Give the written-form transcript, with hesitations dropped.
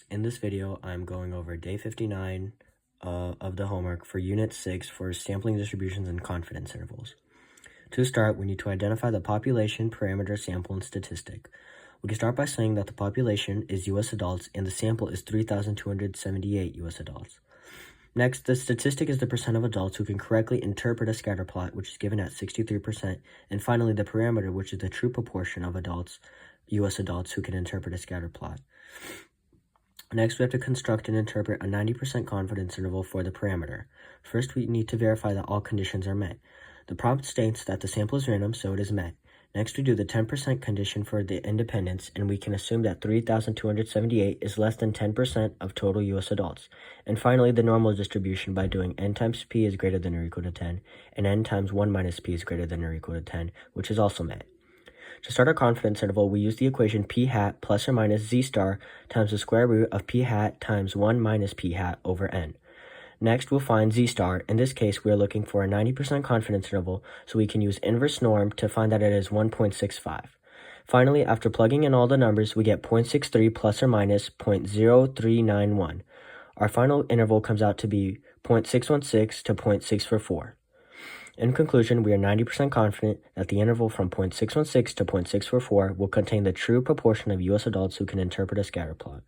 In this video, I'm going over day 59 of the homework for Unit 6 for sampling distributions and confidence intervals. To start, we need to identify the population, parameter, sample, and statistic. We can start by saying that the population is U.S. adults and the sample is 3,278 U.S. adults. Next, the statistic is the percent of adults who can correctly interpret a scatter plot, which is given at 63%. And finally, the parameter, which is the true proportion of adults, U.S. adults who can interpret a scatter plot. Next, we have to construct and interpret a 90% confidence interval for the parameter. First, we need to verify that all conditions are met. The prompt states that the sample is random, so it is met. Next, we do the 10% condition for the independence, and we can assume that 3,278 is less than 10% of total U.S. adults. And finally, the normal distribution by doing n times p is greater than or equal to 10, and n times 1 minus p is greater than or equal to 10, which is also met. To start our confidence interval, we use the equation p hat plus or minus z star times the square root of p hat times 1 minus p hat over n. Next, we'll find z star. In this case, we are looking for a 90% confidence interval, so we can use inverse norm to find that it is 1.65. Finally, after plugging in all the numbers, we get 0.63 plus or minus 0.0391. Our final interval comes out to be 0.616 to 0.644. In conclusion, we are 90% confident that the interval from 0.616 to 0.644 will contain the true proportion of U.S. adults who can interpret a scatter plot.